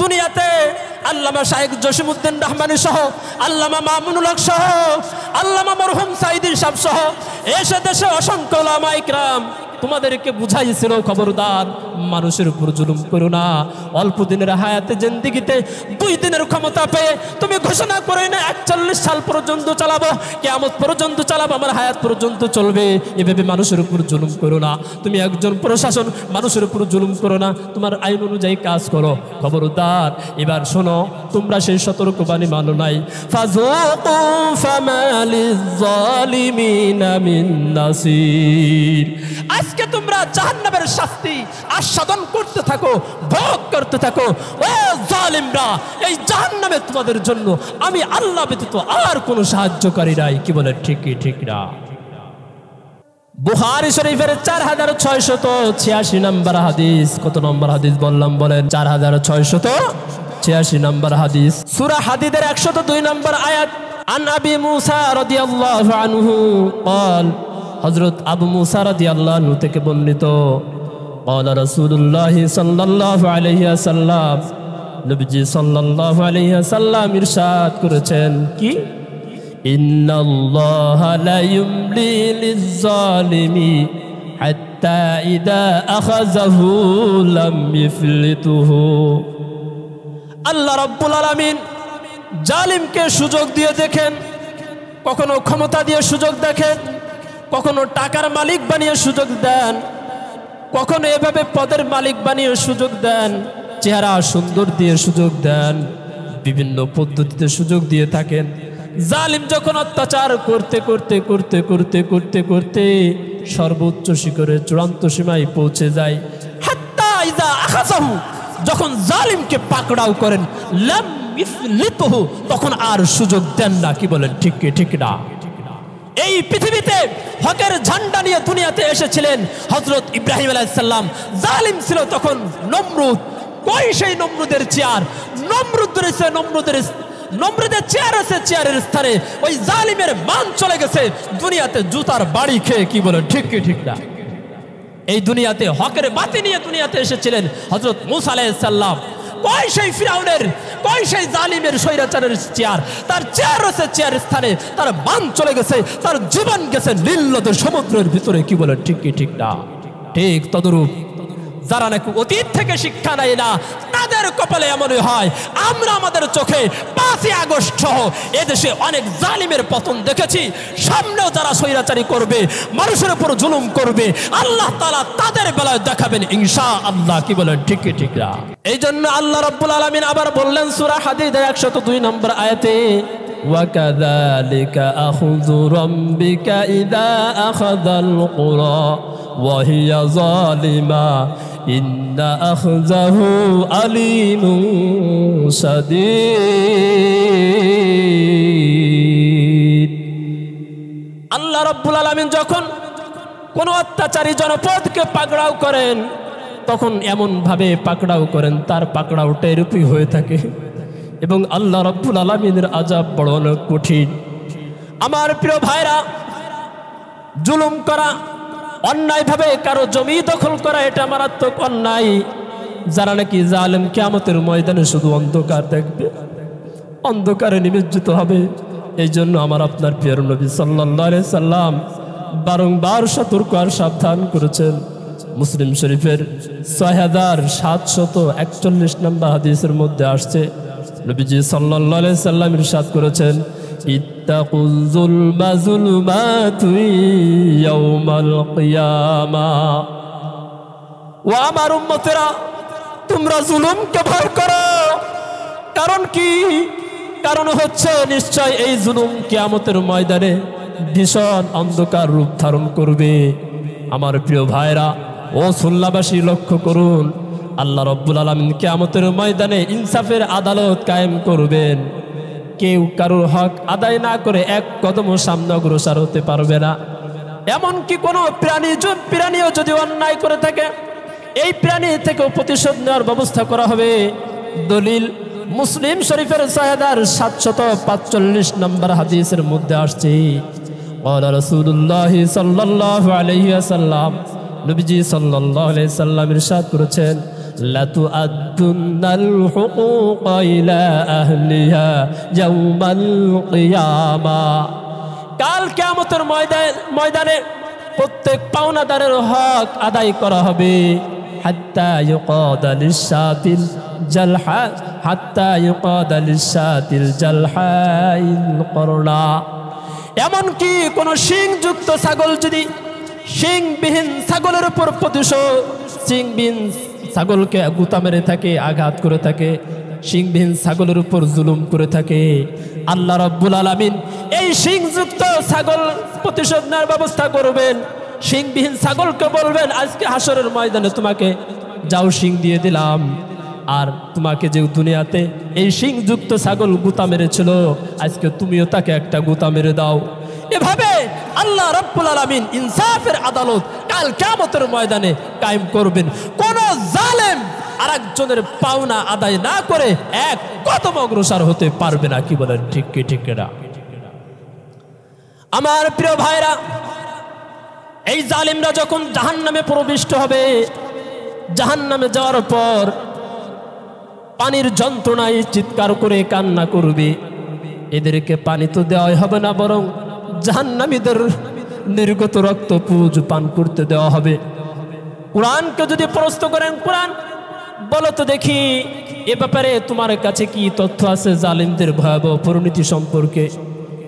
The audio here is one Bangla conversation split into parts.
দুনিয়াতে আল্লামা শাইখ জসিমউদ্দিন রহমানী সহ, আল্লামা মামুনুল হক সহ, আল্লামা মরহুম সাইদি সাহেব সহ এসে দেশে অসংখ্য উলামা ইকরাম তোমাদেরকে বুঝাইছিল, খবরদার মানুষের উপর জুলুম করো না। অল্প দিনের হায়াতে জিন্দেগিতে 2 দিনের ক্ষমতা পেয়ে তুমি ঘোষণা করে না 41 সাল পর্যন্ত চালাবো, কিয়ামত পর্যন্ত চালাবো, আমার হায়াত পর্যন্ত চলবে। এভাবে মানুষের উপর জুলুম করো না। তুমি একজন প্রশাসন, মানুষের উপর জুলুম করো না, তোমার আইন অনুযায়ী কাজ করো। খবরদার এবার শোনো, তোমরা সেই সতর্কবাণী মানো নাই। ফাযুকু ফামা লিয-যালিমিনা মিন নাসির। আজকে তোমরা জাহান্নামের শাস্তি আস্বাদন করতে থাকো, ভোগ করতে থাকো। ও জালিমরা, এই জাহান্নামে তোমাদের জন্য আমি আল্লাহ ব্যতীত আর কোনো সাহায্যকারী নাই। কি বলে ঠিক কি ঠিক না? বুখারী শরীফের 4686 নম্বর হাদিস। কত নম্বর হাদিস বললাম বলেন? 4686 নম্বর হাদিস, সূরা হাদীদের 102 নম্বর আয়াত। আন আবি মুসা রাদিয়াল্লাহু আনহু قال, হযরত আবু মুসা রাদিয়াল্লাহু আনহু থেকে বর্ণিত, قال রাসূলুল্লাহ সাল্লাল্লাহু আলাইহি ওয়াসাল্লাম, নবীজি সাল্লাল্লাহু আলাইহি ওয়াসাল্লাম ইরশাদ করেছেন কি? ইন্নাল্লাহা লা ইউমলি লিয-যালিমি হাত্তা ইযা আখাযাহু লাম ইফলিতুহু। আল্লাহ রাব্বুল আলামিন জালিমকে সুযোগ দিয়ে দেখেন, কখনো ক্ষমতা দিয়ে সুযোগ দেখেন, কখনো টাকার মালিক বানিয়ে সুযোগ দেন, কখনো এভাবে পদের মালিক বানিয়ে সুযোগ দেন, চেহারা সুন্দর দিয়ে সুযোগ দেন, বিভিন্ন পদ্ধতিতে সুযোগ দিয়ে থাকেন। জালিম যখন অত্যাচার করতে করতে করতে করতে করতে করতে সর্বোচ্চ শিখরে চূড়ান্ত সীমায় পৌঁছে যায়, হাত্তা ইযা আখাযাহু, যখন জালিমকে পাকড়াও করেন, লাম ইফলিতুহু, তখন আর সুযোগ দেন না। কি বলেন ঠিক কি ঠিক না? এই পৃথিবীতে হকের ঝান্ডা নিয়ে দুনিয়াতে এসেছিলেন হযরত ইব্রাহিম আলাইহিস সালাম। জালিম ছিল তখন নমরুদ। কই সেই নমরুদের চেয়ার? নমরুদ রয়েছে, নমরুদের চেয়ার আছে, চেয়ারের স্থানে ওই জালিমের মান চলে গেছে দুনিয়াতে জুতার বাড়ি খেয়ে। কি বলেন ঠিক কি ঠিক না? এই দুনিয়াতে হকের বাতি নিয়ে দুনিয়াতে এসেছিলেন হযরত মূসা আলাইহিস সালাম। কই সেই ফিরাউনের, কই সেই জালিমের স্বৈরাচারের চেয়ার? তার চেয়ার আছে, চেয়ারের স্থানে তার মান চলে গেছে, তার জীবন গেছে নীল নদের সমুদ্রের ভিতরে। কি বলেন ঠিক কি ঠিক না? ঠিক তদরূপ যারা নাকি অতীত থেকে শিক্ষা নেয় না, তাদের কপালে এমনই হয়। আমরা আমাদের চোখে 5ই আগস্ট সহ এদেশে অনেক জালিমের পতন দেখেছি। সামনেও যারা স্বৈরাচারী করবে, মানুষের উপর জুলুম করবে, আল্লাহ তাআলা তাদের বেলায় দেখাবেন ইনশাআল্লাহ। কি বলেন ঠিক কি ঠিক না? এই জন্য আল্লাহ রাব্বুল আলামিন আবার বললেন সূরা হাদীদের 102 নম্বর আয়াতে, وَكَذَلِكَ أَخْذُ رَبِّكَ إِذَا أَخَذَ الْقُرَى وَهِيَ ظَالِمَةٌ إِنَّ أَخْذَهُ أَلِيمٌ شَدِيدٌ। আল্লাহ রাব্বুল আলামিন যখন কোন অত্যাচারী জনপদকে পাকড়াও করেন, তখন এমন ভাবে পাকড়াও করেন তার পাকড়াওটা এরূপই হয়ে থাকে, এবং আল্লাহ রাব্বুল আলামিনের আযাব বড় অনেক কঠিন। আমার প্রিয় ভাইরা, জুলুম করা, অন্যায়ভাবে কারো জমি দখল করা, এটা মারাত্মক অন্যায়। যারা নাকি জালেম, কিয়ামতের ময়দানে শুধু অন্ধকার দেখবে, অন্ধকারে নিমজ্জিত হবে। এই জন্য আমার আপনার প্রিয় নবী সাল্লাল্লাহু আলাইহি সাল্লাম বারংবার সতর্ক আর সাবধান করেছেন। মুসলিম শরীফের 6741 নম্বর হাদিসের মধ্যে আসছে, নবীজি সাল্লাল্লাহু আলাইহি সাল্লাম ইরশাদ করেছেন, ইত্তাকুল যুলমা যুলমাতু ইয়াউমাল কিয়ামাহ। ও আমার উম্মতেরা, তোমরা জুলুমকে ভয় করো। কারণ কি? কারণ হচ্ছে নিশ্চয় এই জুলুম কিয়ামতের ময়দানে ভীষণ অন্ধকার রূপ ধারণ করবে। আমার প্রিয় ভাইরা ও সুন্নাহবাসী, লক্ষ্য করুন, আল্লাহ রাব্বুল আলামিন কিয়ামতের ময়দানে ইনসাফের আদালত কায়েম করবেন। কেউ কারোর হক আদায় না করে এক কদমও সামনে অগ্রসর হতে পারবে না। এমনকি কোনো প্রাণীও যদি অন্যায় করে থাকে, এই প্রাণী থেকেও প্রতিশোধ নেওয়ার ব্যবস্থা করা হবে। দলিল মুসলিম শরীফের 6745 নম্বর হাদিসের মধ্যে আসছে, ক্বালা রাসূলুল্লাহ সাল্লাল্লাহু আলাইহি ওয়াসাল্লাম, নবীজি সাল্লাল্লাহু আলাইহি সাল্লাম ইরশাদ করেছেন, লাতুআদ্দুন্নাল হুকুকা ইলা আহলিহা ইয়াউমাল কিয়ামা। কাল কিয়ামতের ময়দানে প্রত্যেক পাওনাদারের হক আদায় করা হবে। হাত্তা ইউকাদা লিশাতিল জালহা, হাত্তা ইউকাদা লিশাতিল জালহাইল করনা। এমনকি কোন শিংযুক্ত ছাগল যদি শিংবিহীন ছাগলের উপর প্রতিশোধ, শিংবিহীন ছাগলকে গুতা মেরে থাকে, আঘাত করে থাকে, শিংবিহীন ছাগলের উপর জুলুম করে থাকে, আল্লাহ রাব্বুল আলামিন এই শিংযুক্ত ছাগল প্রতিশোধ নেওয়ার ব্যবস্থা করবেন। শিংবিহীন ছাগলকে বলবেন, আজকে হাসরের ময়দানে তোমাকে যাও শিং দিয়ে দিলাম, আর তোমাকে যে দুনিয়াতে এই শিংযুক্ত ছাগল গুতা মেরেছিল, আজকে তুমিও তাকে একটা গুতা মেরে দাও। এভাবে আল্লাহ রাব্বুল আলামিন ইনসাফের আদালত কাল কিয়ামতের ময়দানে কায়েম করবেন। কোন জালেম আরেকজনের পাওনা আদায় না করে এক কদম অগ্রসর হতে পারবে না। কি বলেন ঠিক কি ঠিক না? আমার প্রিয় ভাইরা, এই জালিমরা যখন জাহান্নামে প্রবিষ্ট হবে, জাহান্নামে যাওয়ার পর পানির যন্ত্রণায় চিৎকার করে কান্না করবে। এদেরকে পানি তো দেওয়া হবে না, বরং জাহান্নামীদের নির্গত রক্ত পুজ পান করতে দেওয়া হবে। কোরআনকে যদি প্রশ্ন করেন, কোরআন বলো তো দেখি এ ব্যাপারে তোমার কাছে কি তথ্য আছে জালিমদের ভয়াবহ পরিণতি সম্পর্কে?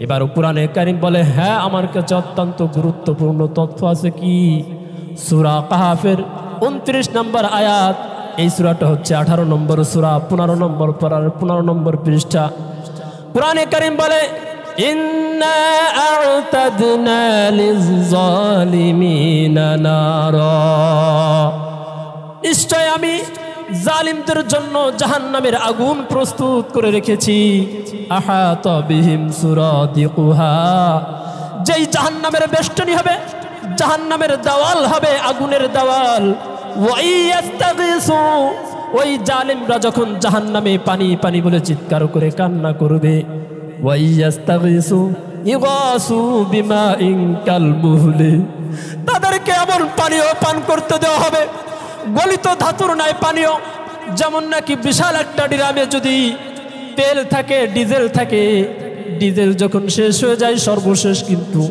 এবার কোরআনে কারীম বলে, হ্যাঁ আমার কাছে অত্যন্ত গুরুত্বপূর্ণ তথ্য আছে। কি? সূরা কাহাফের 29 নম্বর আয়াত। এই সূরাটা হচ্ছে 18 নম্বর সূরা, 15 নম্বর পারার 15 নম্বর পৃষ্ঠা। কোরআনে কারীম বলে, ইন্না আ'তাদনা লিয-যালিমিনা নারা, নিশ্চয় আমি জালিমদের জন্য জাহান্নামের আগুন প্রস্তুত করে রেখেছি। আহাতা বিহিম সুরাদিকুহা, যেই জাহান্নামের বেষ্টনী হবে, জাহান্নামের দেওয়াল হবে আগুনের দেওয়াল। ওয়াইয়াস্তাগিসু, ওই জালিমরা যখন জাহান্নামে পানি পানি বলে চিৎকার করে কান্না করবে, ওয়াইয়াস্তাগিসু ইগাসু বিমাইন কালমুহলি, তাদেরকে এমন পানীয় পান করতে দেওয়া হবে গলিত ধাতুর নাই পানীয়। যেমন নাকি বিশাল একটা ড্রামে যদি তেল থাকে, ডিজেল থাকে, ডিজেল যখন শেষ হয়ে যায় সর্বশেষ কিন্তু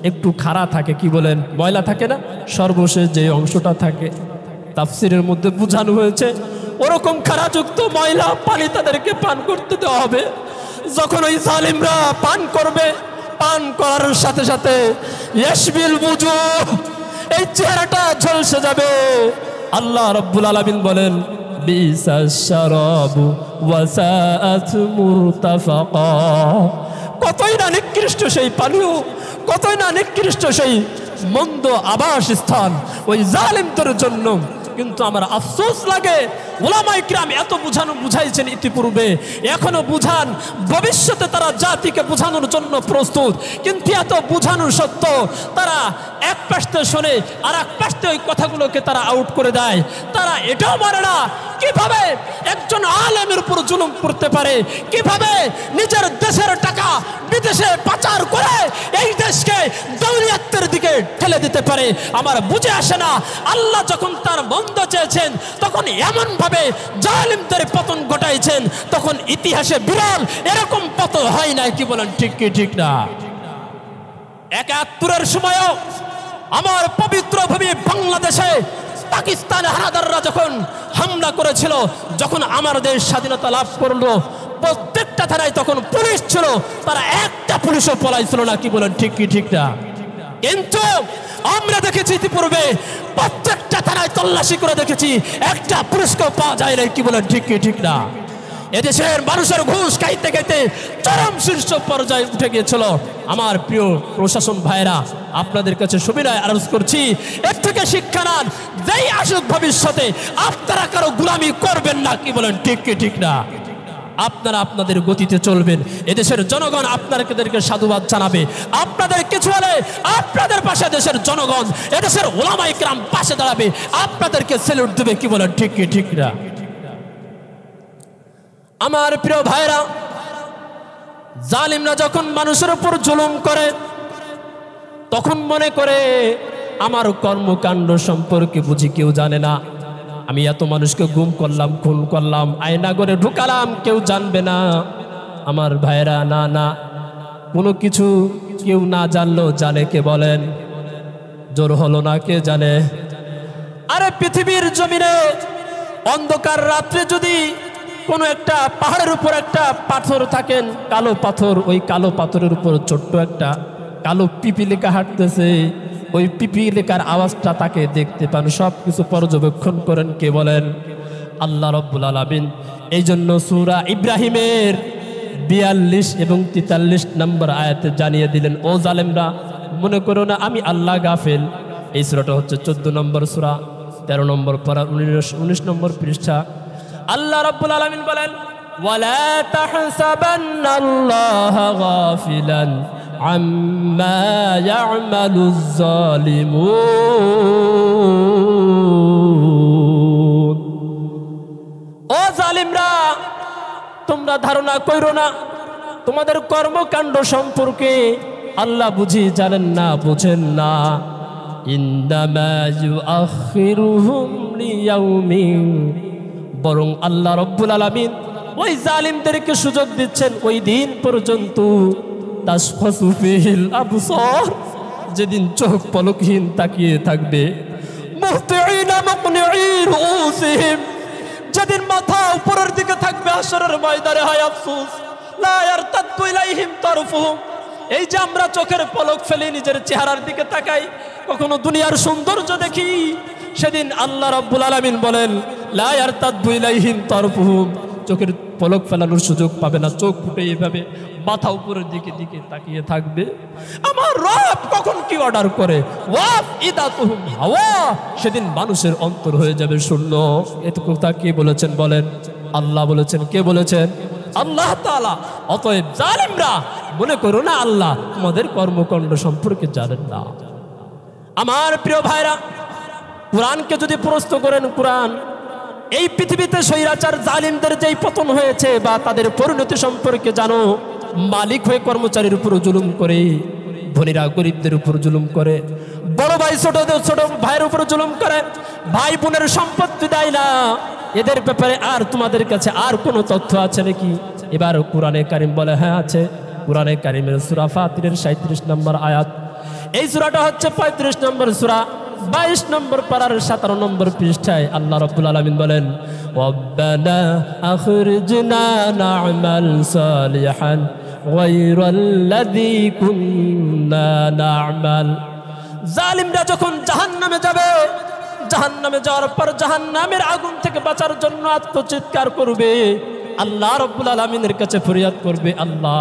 একটু খাড়া থাকে, কি বলেন, ময়লা থাকে না, সর্বশেষ যে অংশটা থাকে, তাফসিরের মধ্যে বোঝানো হয়েছে ওরকম খাড়াযুক্ত ময়লা পানি তাদেরকে পান করতে দেওয়া হবে। যখন ওই জালিমরা পান করবে, পান করার সাথে সাথে ইয়াশবিল বুজুহ, এই চেহারাটা ঝলসে যাবে। আল্লাহ রাব্বুল আলামিন বলেন, বিসাশ শারাবু ওয়া সাআত মুরতাফাকা, কতই না নিকৃষ্ট সেই পানীয়, কতই না নিকৃষ্ট সেই মন্দ আবাসস্থান ওই জালিমদের জন্য। কিন্তু আমার আফসোস লাগে, উলামায়ে কিরাম এত বুঝাইছেন ইতিপূর্বে, এখনো বুঝান, ভবিষ্যতে তারা জাতিকে বোঝানোর জন্য প্রস্তুত, কিন্তু এত বুঝানোর সত্ত্বেও তারা এক পাশে শোনে আর এক পাশে ওই কথাগুলোকে তারা আউট করে দেয়। তারা এটাও মানে না কিভাবে একজন আলেমের উপর জুলুম করতে পারে, কিভাবে নিজের দেশের টাকা বিদেশে পাচার করে এই দেশকে দৌলিয়াতের দিকে ঠেলে দিতে পারে। আমার বুঝে আসে না, আল্লাহ যখন তার মন্দ চেয়েছেন তখন এমন ভাবে জালিমদের পতন ঘটাইছেন, তখন ইতিহাসে বিরল এরকম পতন হয় নাই। কি বলেন ঠিক কি ঠিক না? ৭১-এর সময়ও আমার পবিত্র ভূমি বাংলাদেশে পাকিস্তানের হানাদাররা যখন হামলা করেছিল, যখন আমার দেশ স্বাধীনতা লাভ করলো, প্রত্যেকটা থানায় তখন পুলিশ ছিল, তারা একটা পুলিশও পলাইছিল না। কি বলেন ঠিক কি ঠিক না? কিন্তু আমরা দেখেছি ইতিপূর্বে প্রত্যেকটা থানায় তল্লাশি করে দেখেছি, একটা পুলিশকেও পাওয়া যায় না। কি বলেন ঠিক কি ঠিক না? এদেশের মানুষের ঘুষ খাইতে খাইতে চরম শীর্ষ পর্যায়ে উঠে গিয়েছিল। আমার প্রিয় প্রশাসন ভাইরা, আপনাদের কাছে সুবিনয় আরজ করছি, এর থেকে শিক্ষা নেন, যেই আসুক ভবিষ্যতে আপনারা কারো গোলামি করবেন না। কি বলেন ঠিক কি ঠিক না? আপনারা আপনাদের গতিতে চলবেন, এদেশের জনগণ আপনাদেরকে সাধুবাদ জানাবে। আপনাদের কিছু হলে আপনাদের পাশে দেশের জনগণ, এদেশের উলামায়ে কিরাম পাশে দাঁড়াবে, আপনাদেরকে স্যালুট দেবে। কি বলেন ঠিক কি ঠিক না? আমার প্রিয় ভাইরা, জালিমরা যখন মানুষের উপর জুলুম করে তখন মনে করে আমার কর্মকাণ্ড সম্পর্কে বুঝি কেউ জানে না, আমি এত মানুষকে গুম করলাম, খুন করলাম, আয়না করে ঢুকালাম, কেউ জানবে না। আমার ভাইরা, না না, কোনো কিছু কেউ না জানলেও জানে কে বলেন? জোর হলো না, কে জানে? আরে পৃথিবীর জমিনে অন্ধকার রাত্রে যদি কোনো একটা পাহাড়ের উপর একটা পাথর থাকেন, কালো পাথর, ওই কালো পাথরের উপর ছোট্ট একটা কালো পিপিলিকা হাঁটতেছে, ওই পিপিলিকার আওয়াজটা তাকে দেখতে পান। সব কিছু পর্যবেক্ষণ করেন কে বলেন? আল্লাহ রাব্বুল আলামিন। এই জন্য সূরা ইব্রাহিমের 42 এবং 43 নম্বর আয়াতে জানিয়ে দিলেন, ও জালেমরা, মনে করো না আমি আল্লাহ গাফেল। এই সূরাটা হচ্ছে 14 নম্বর সূরা, 13 নম্বর পারা, 19 নম্বর পৃষ্ঠা। আল্লাহ রাব্বুল আলামিন বলেন, ওয়ালা তাহসাবান্নাল্লাহা গাফিলান আম্মা ইয়ামালুজ জালিমুন। ও জালিমরা, তোমরা ধারণা কইরো না তোমাদের কর্মকাণ্ড সম্পর্কে আল্লাহ বুঝি জানেন না, বুঝেন না। ইন্নামা ইউআখিরুহুম লিয়াউমিন, বরং আল্লাহ রাব্বুল আলামিন ওই জালিমদেরকে সুযোগ দিচ্ছেন ওই দিন পর্যন্ত, তাশখাসু ফিহিল আবসার, যেদিন চোখ পলকহীন তাকিয়ে থাকবে, মুহতিঈনা মুকনিঈ রুউসিহিম, যেদিন মাথা উপরের দিকে থাকবে হাশরের ময়দানে, হায় আফসোস, লা ইয়ারতাদ্দু ইলাইহিম তারফুহুম। এই যে আমরা চোখের পলক ফেলে নিজের চেহারার দিকে তাকাই, কখনো দুনিয়ার সৌন্দর্য দেখি, সেদিন আল্লাহ রাব্বুল আলামিন বলেন, লা ইয়ারতাদ্দু ইলাইহিম তারফুহুম, চোখের পলক ফেলানোর সুযোগ পাবে না, চোখ ফুটে এভাবে মাথা উপরের দিকে দিকে তাকিয়ে থাকবে। আমার রব কখন কি অর্ডার করে, ওয়াফ ইদাতুহুম হাওয়া, সেদিন মানুষের অন্তর হয়ে যাবে শূন্য। এত কথা কে বলেছেন বলেন? আল্লাহ বলেছেন। কে বলেছেন? আল্লাহ তাআলা। অতএব জালিমরা, মনে করো না আল্লাহ তোমাদের কর্মকাণ্ড সম্পর্কে জানেন না। আমার প্রিয় ভাইরা, কোরআনকে যদি প্রশ্ন করেন, কোরআন এই পৃথিবীতে স্বৈরাচার জালিমদের যেই পতন হয়েছে বা তাদের পরিণতি সম্পর্কে জানো। মালিক হয়ে কর্মচারীর উপর জুলুম করে, ধনীরা গরিবদের উপর জুলুম করে, বড় ভাই ছোট ভাইয়ের উপর জুলুম করে, ভাই বোনের সম্পত্তি দেয় না। এদের ব্যাপারে আর তোমাদের কাছে আর কোনো তথ্য আছে নাকি? এবার কোরআনে কারিম বলে, হ্যাঁ আছে। কোরআনে কারিমের সূরা ফাতিরের 37 নম্বর আয়াত। এই সূরাটা হচ্ছে 35 নম্বর সূরা, 22 নম্বর পারার 17 নম্বর পৃষ্ঠায় আল্লাহ রাব্বুল আলামিন বলেন, রব্বানা আখরিজনা না'মাল সালিহান গায়রাল্লাযী কুন্না না'মাল। জালিমরা যখন জাহান্নামে যাবে, জাহান্নামে যাওয়ার পর জাহান্নামের আগুন থেকে বাঁচার জন্য আত্মচিৎকার করবে, আল্লাহ রাব্বুল আলামিনের কাছে ফরিয়াদ করবে, আল্লাহ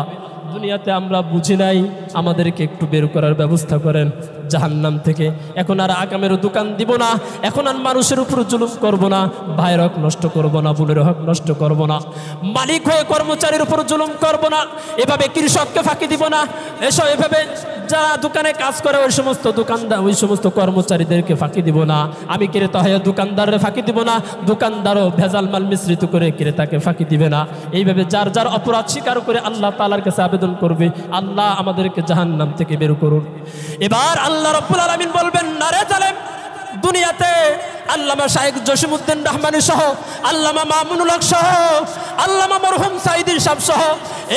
দুনিয়াতে আমরা বুঝি নাই, আমাদেরকে একটু বের করার ব্যবস্থা করেন জাহান্নাম থেকে। এখন আর আকামের দোকান দিব না, এখন আর মানুষের উপর জুলুম করব না, ভাইয়ের হক নষ্ট করব না, বোনের হক নষ্ট করব না, মালিক হয়ে কর্মচারীর উপর জুলুম করব না, এভাবে কৃষককে ফাঁকি দিব না, এসব এভাবে যারা দোকানে কাজ করে ওই সমস্ত দোকানদার, ওই সমস্ত কর্মচারীদেরকে ফাঁকি দিব না, আমি ক্রেতা হয়ে দোকানদারের ফাঁকি দিব না, দোকানদারও ভেজাল মাল মিশ্রিত করে ক্রেতাকে ফাঁকি দিবে না। এইভাবে যার যার অপরাধ স্বীকার করে আল্লাহ তাআলার কাছে আবেদন করবে, আল্লাহ আমাদেরকে জাহান্নাম থেকে বের করুন। এবার আল্লাহ রাব্বুল আলামিন বলবেন, না রে জালেম, দুনিয়াতে আল্লামা শাইখ জসিমউদ্দিন রহমানী সহ, আল্লামা মামুনুল হক সহ, আল্লামা মরহুম সাইদী সাহেব সহ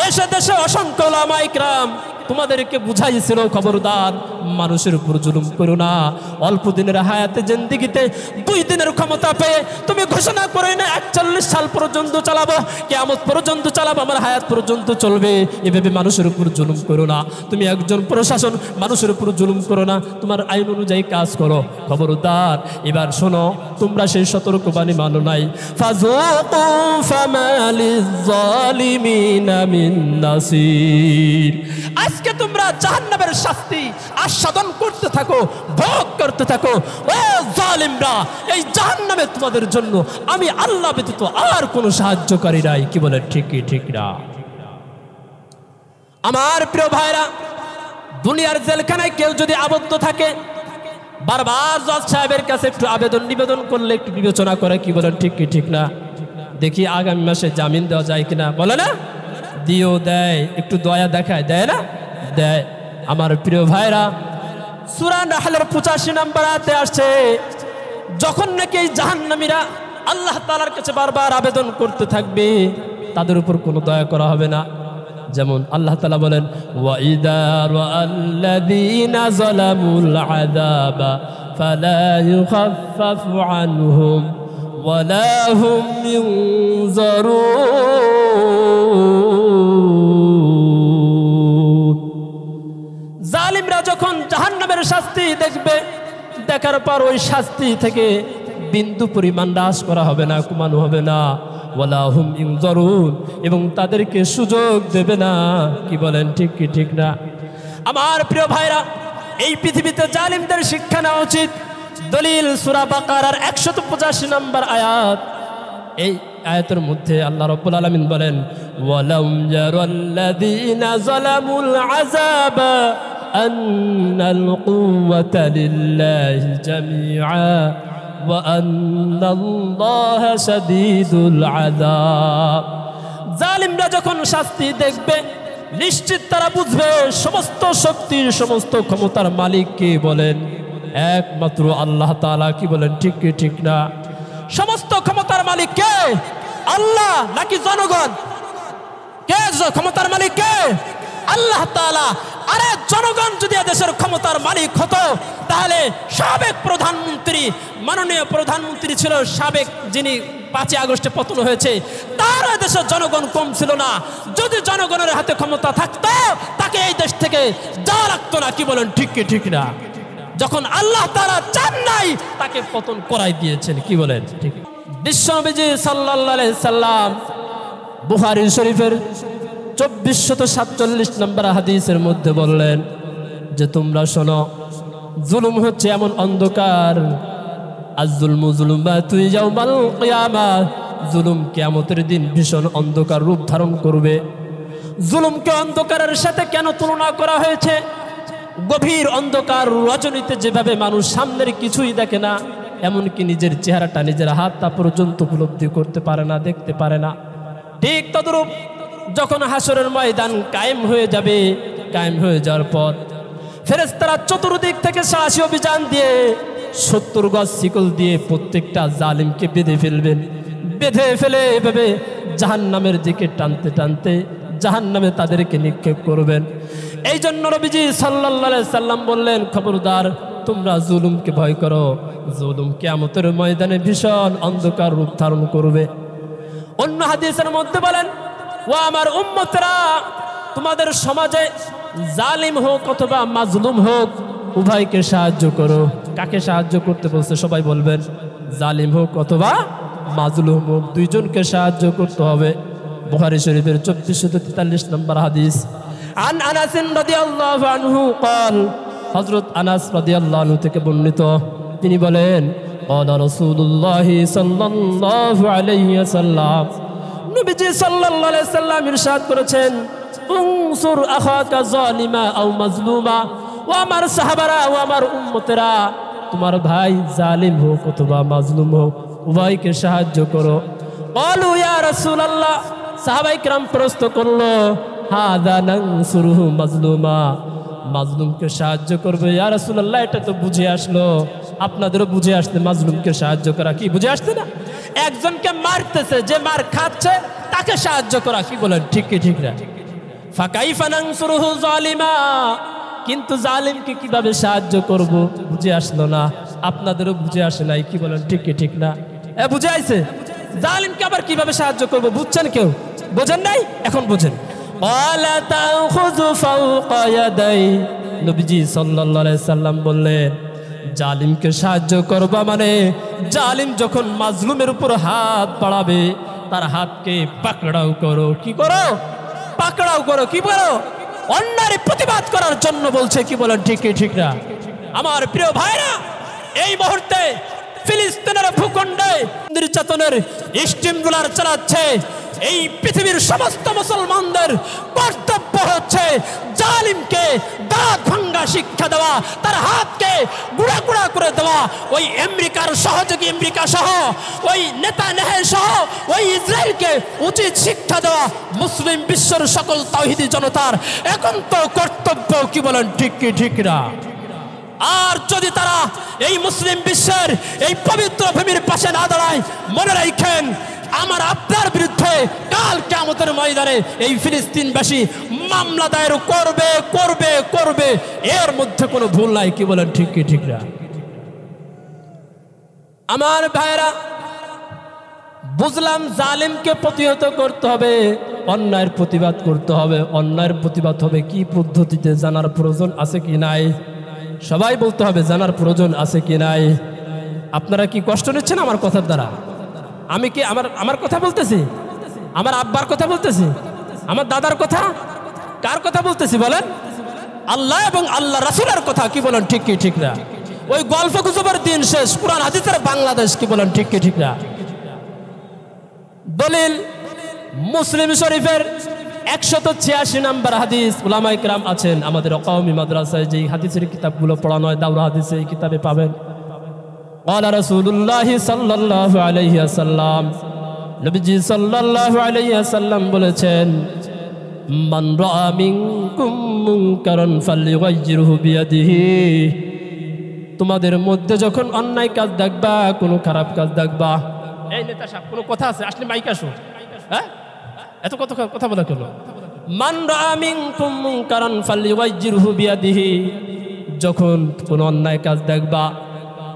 এসে দেশে অসংখ্য উলামা ইকরাম তোমাদেরকে বুঝাইছিল, খবরদার মানুষের উপর জুলুম করো না। অল্প দিনের হায়াতে জিন্দেগিতে 2 দিনের ক্ষমতা পেয়ে তুমি ঘোষণা করে না 41 সাল পর্যন্ত চালাবো, কিয়ামত পর্যন্ত চালাবো, আমার হায়াত পর্যন্ত চলবে। এভাবে মানুষের উপর জুলুম করো না। তুমি একজন প্রশাসন, মানুষের উপর জুলুম করো না, তোমার আইন অনুযায়ী কাজ করো, খবরদার। এবার শোনো, তোমরা সেই সতর্কবাণী মানো নাই। ফাযুকু ফামালিয যালিমিনা মিন নাসির। আজকে তোমরা জাহান্নামের শাস্তি আস্বাদন করতে থাকো, ভোগ করতে থাকো। ও জালিমরা, এই জাহান্নামে তোমাদের জন্য আমি আল্লাহ ব্যতীত আর কোনো সাহায্যকারী নাই। কি বলে? ঠিকই ঠিক না? আমার প্রিয় ভাইরা, দুনিয়ার জেলখানায় কেউ যদি আবদ্ধ থাকে, বারবার জজ সাহেবের কাছে একটু আবেদন নিবেদন করলে একটু বিবেচনা করে। কি বলেন? ঠিক কি ঠিক না? দেখি আগামী মাসে জামিন দেওয়া যায় কিনা, বলে না? দিও, দেয়, একটু দয়া দেখায়, দেয় না? দেয়। আমার প্রিয় ভাইরা, সূরা নাহলের 85 নম্বর আয়াতে আসছে, যখন নাকি এই জাহান্নামীরা আল্লাহ তাআলার কাছে বারবার আবেদন করতে থাকবে, তাদের উপর কোনো দয়া করা হবে না। যেমন আল্লাহ তাআলা বলেন, ওয়াইদা রাআল্লাযীনা যালামুল আযাবা ফালা ইউখাফফাফু আনহুম ওয়ালা হুম ইউনজারুন। জালিমরা যখন জাহান্নামের শাস্তি দেখবে, দেখার পর ওই শাস্তি থেকে বিন্দু পরিমাণ হ্রাস করা হবে না, কমানো হবে না। ওয়ালা হুম ইউনজারুন, এবং তাদেরকে সুযোগ দেবে না। কি বলেন, ঠিক কি ঠিক না? আমার প্রিয় ভাইরা, এই পৃথিবীতে জালিমদের শিক্ষা নেওয়া উচিত। দলিল সূরা বাকারার 185 নম্বর আয়াত। এই আয়াতের মধ্যে আল্লাহ রাব্বুল আলামিন বলেন, ওয়ালাউ ইয়ারাল্লাযীনা যালামুল আযাবা আন্নাল কুওয়াতা লিল্লাহি জামিআ ওয়া আন্নাল্লাহা শাদীদুল আযাব। জালিমরা যখন শাস্তি দেখবে, নিশ্চিত তারা বুঝবে সমস্ত শক্তির, সমস্ত ক্ষমতার মালিক কে বলেন? একমাত্র আল্লাহ তাআলা। কি বলেন, ঠিক কি ঠিক না? সমস্ত ক্ষমতার মালিক কে? আল্লাহ নাকি জনগণ? কে ক্ষমতার মালিক? কে? আল্লাহ তাআলা। আরে জনগণ যদি দেশের ক্ষমতার মালিক হতো, তাহলে সাবেক প্রধানমন্ত্রী, মাননীয় প্রধানমন্ত্রী ছিল সাবেক, যিনি 5 আগস্টে পতন হয়েছে, তার দেশের জনগণ কম ছিল না। যদি জনগণের হাতে ক্ষমতা থাকতো, তাকে এই দেশ থেকে যাওয়া লাগতো না। কি বলেন, ঠিক কি ঠিক না? যখন আল্লাহ তাআলা চান নাই, তাকে পতন করাই দিয়েছেন। কি বলেন, ঠিক? বিশ্বনবীজি সাল্লাল্লাহু আলাইহি সাল্লাম বুখারী শরীফের 2447 নম্বর হাদিসের মধ্যে বললেন যে, তোমরা শোনো, জুলুম হচ্ছে এমন অন্ধকার, আয-যুলমু যুলুমাতু ইয়াউমাল কিয়ামাহ, জুলুম কিয়ামতের দিন ভীষণ অন্ধকার রূপ ধারণ করবে। জুলুমকে অন্ধকারের সাথে কেন তুলনা করা হয়েছে? গভীর অন্ধকার রজনীতে যেভাবে মানুষ সামনের কিছুই দেখে না, এমনকি নিজের চেহারাটা, নিজের হাতটা পর্যন্ত উপলব্ধি করতে পারে না, দেখতে পারে না, ঠিক তদ্রূপ যখন হাসরের ময়দান কায়েম হয়ে যাবে, কায়েম হয়ে যাওয়ার পর ফেরেশতারা চতুর্দিক থেকে সাহসী অভিযান দিয়ে 70 গজ শিকল দিয়ে প্রত্যেকটা জালিমকে বেঁধে ফেলবেন। বেঁধে ফেলে এভাবে জাহান্নামের দিকে টানতে টানতে জাহান্নামে তাদেরকে নিক্ষেপ করবেন। এই জন্য নবীজি সাল্লাল্লাহু আলাইহি সাল্লাম বললেন, খবরদার, তোমরা জুলুমকে ভয় করো, জুলুম কিয়ামতের ময়দানে ভীষণ অন্ধকার রূপ ধারণ করবে। অন্য হাদিসের মধ্যে বলেন, ও আমার উম্মতরা, তোমাদের সমাজে জালিম হোক অথবা মাজলুম হোক, উভয়কে সাহায্য করো। কাকে সাহায্য করতে বলছে? সবাই বলবেন, জালিম হোক অথবা মাজলুম হোক, দুইজনকে সাহায্য করতে হবে। বুখারী শরীফের 2443 নম্বর হাদিস। আন আনাস রাদিয়াল্লাহু আনহু قال, হযরত আনাস রাদিয়াল্লাহু আনহু থেকে বর্ণিত, তিনি বলেন, ক্বালা রাসূলুল্লাহ সাল্লাল্লাহু আলাইহি ওয়াসাল্লাম, নবীজি সাল্লাল্লাহু আলাইহি ওয়াসাল্লাম ইরশাদ করেছেন, উনসুর আখাকা যালিমা আও মাজলুমা। ও আমার সাহাবারা, ও আমার উম্মতেরা, তোমার ভাই জালিম হোক অথবা মাজলুম হোক, উভয়কে সাহায্য করো। ক্বালু ইয়া রাসূলুল্লাহ, সাহাবায়ে কিরাম প্রশ্ন করলো, হাযা নানসুরুহু মাজলুমা, মাজলুমকে সাহায্য করবে ইয়া রাসূলুল্লাহ, এটা তো বুঝে আসলো, আপনাদেরও বুঝে আসছে মাজলুমকে সাহায্য করা। কি বুঝে আসছে না? একজনকে মারতেছে, যে মার খাচ্ছে, তাকে সাহায্য করা। কি বলেন, ঠিক কি ঠিক না? ফাকাইফা নানসুরুহু যালিমা, কিন্তু জালিমকে কিভাবে সাহায্য করব বুঝে আসলো না, আপনাদেরও বুঝে আসে নাই। কি বলেন, ঠিক কি ঠিক না? বুঝে আইছে? জালিমকে আবার কিভাবে সাহায্য করব বুঝছেন? কেউ বোঝেন নাই? এখন বুঝেন। ক্বালা তাখুযু ফাওকা ইয়াদাই, নবীজি সাল্লাল্লাহু আলাইহি সাল্লাম বললেন, জালিমকে সাহায্য করবা মানে জালিম যখন মাজলুমের উপর হাত বাড়াবে, তার হাতকে পাকড়াও করো। কি করো? পাকড়াও করো। কি করো? অন্যায় প্রতিবাদ করার জন্য বলছে। কি বলেন, ঠিক কি ঠিক না? আমার প্রিয় ভাইরা, এই মুহূর্তে ফিলিস্তিনের ভূখণ্ডে নির্যাতনের স্টিমগুলার চালাচ্ছে এই পৃথিবীর সমস্ত মুসলমানদের কর্তব্য হচ্ছে জালিমকে দাঁত ভাঙ্গা শিক্ষা দেওয়া, তার হাতকে গুঁড়া গুঁড়া করে দেওয়া। ওই আমেরিকার সহযোগী, আমেরিকা সহ, ওই নেতানিয়াহু সহ, ওই ইসরায়েলকে উচিত শিক্ষা দেওয়া মুসলিম বিশ্বের সকল তাওহীদি জনতার একান্ত কর্তব্য। কি বলেন, ঠিক কি ঠিক না? আর যদি তারা এই মুসলিম বিশ্বের এই পবিত্র ভূমির পাশে না দাঁড়ায়, মনে রাখেন আমার আপনার বিরুদ্ধে কাল কিয়ামতের ময়দানে এই ফিলিস্তিনবাসী মামলা দায়ের করবে করবে করবে, এর মধ্যে কোনো ভুল নাই। কি বলেন ঠিক কি ঠিক না? আমার ভাইরা, বুঝলাম জালিমকে প্রতিহত করতে হবে, অন্যায়ের প্রতিবাদ করতে হবে। অন্যায়ের প্রতিবাদ হবে কি পদ্ধতিতে জানার প্রয়োজন আছে কি নাই? সবাই বলতে হবে জানার প্রয়োজন আছে কি নাই। আপনারা কি কষ্ট নিচ্ছেন আমার কথার দ্বারা? আমি কি আমার কথা বলতেছি? আমার আব্বার কথা বলতেছি? আমার দাদার কথা? কার কথা বলতেছি বলেন? আল্লাহ এবং আল্লাহ রাসূলের কথা। কি বলেন ঠিক কি ঠিক না? ওই গল্প গুজবের দিন শেষ, কুরআন হাদিসের বাংলাদেশ। কি বলেন ঠিক কি ঠিক না? দলিল মুসলিম শরীফের 186 নম্বর হাদিস। উলামায়ে কেরাম আছেন আমাদের কওমি মাদ্রাসায় যেই হাদিসের কিতাবগুলো পড়ানো হয়, দাওরা হাদিসে এই কিতাবে পাবেন। ক্বালা রাসূলুল্লাহ সাল্লাল্লাহু আলাইহি ওয়াসাল্লাম, নবীজি সাল্লাল্লাহু আলাইহি ওয়াসাল্লাম বলেছেন, মান রাআ মিনকুম মুনকারান ফালইগাইয়িরহু বিয়াদিহি। তোমাদের মধ্যে যখন অন্যায় কাজ দেখবা, কোনো খারাপ কাজ দেখবা, এই নেতা সাহেব কোনো কথা আছে? আসলে মাইক আসো। হ্যাঁ, এত কথা বলা কেন? মান রাআ মিনকুম মুনকারান ফালইগাইয়িরহু বিয়াদিহি। যখন কোনো অন্যায় কাজ দেখবা,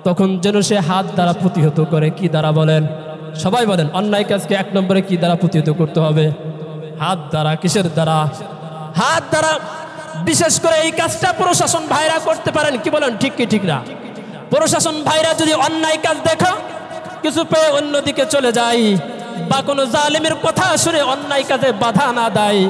তখন যেন সে হাত দ্বারা প্রতিহত করে। কি দ্বারা বলেন? সবাই বলেন। অন্যায় কাজকে 1 নম্বরে কি দ্বারা প্রতিহত করতে হবে? হাত দ্বারা। কিসের দ্বারা? হাত দ্বারা। বিশেষ করে এই কাজটা প্রশাসন ভাইরা করতে পারেন। কি বলেন ঠিক কি ঠিক না? প্রশাসন ভাইরা যদি অন্যায় কাজ দেখো, কিছু পেয়ে অন্যদিকে চলে যায়, বা কোনো জালিমের কথা শুনে অন্যায় কাজে বাধা না দেয়,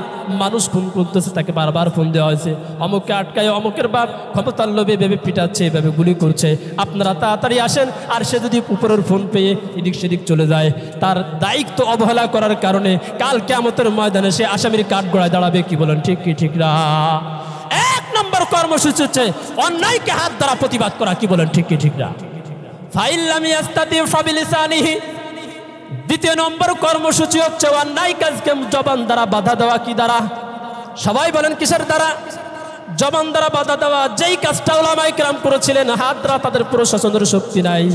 মানুষ ফোন করতেছে, তাকে বারবার ফোন দেওয়া হয়েছে, অমুককে আটকায়, অমুকের বাপ ক্ষমতার লোভে ভেবে পিটাচ্ছে, এভাবে গুলি করছে, আপনারা তাড়াতাড়ি আসেন। আর সে যদি উপরের ফোন পেয়ে এদিক সেদিক চলে যায়, তার দায়িত্ব অবহেলা করার কারণে কাল কিয়ামতের ময়দানে সে আসামির কাঠগড়ায় দাঁড়াবে। কি বলেন ঠিক কি ঠিক না? 1 নম্বর কর্মসূচি হচ্ছে অন্যায়কে হাত দ্বারা প্রতিবাদ করা। কি বলেন ঠিক কি ঠিক না? ফাইল লাম ইয়াস্তাতি ফাবিলিসানিহি। 2 নম্বর কর্মসূচি হচ্ছে অন্যায় কাজকে জবান দ্বারা বাধা দেওয়া। কি দ্বারা? সবাই বলেন কিসের দ্বারা? জবান দ্বারা বাধা দেওয়া। যেই কাজটা উলামায়ে কেরাম করেছিলেন, হাত দ্বারা তাদের প্রশাসনের শক্তি নাই,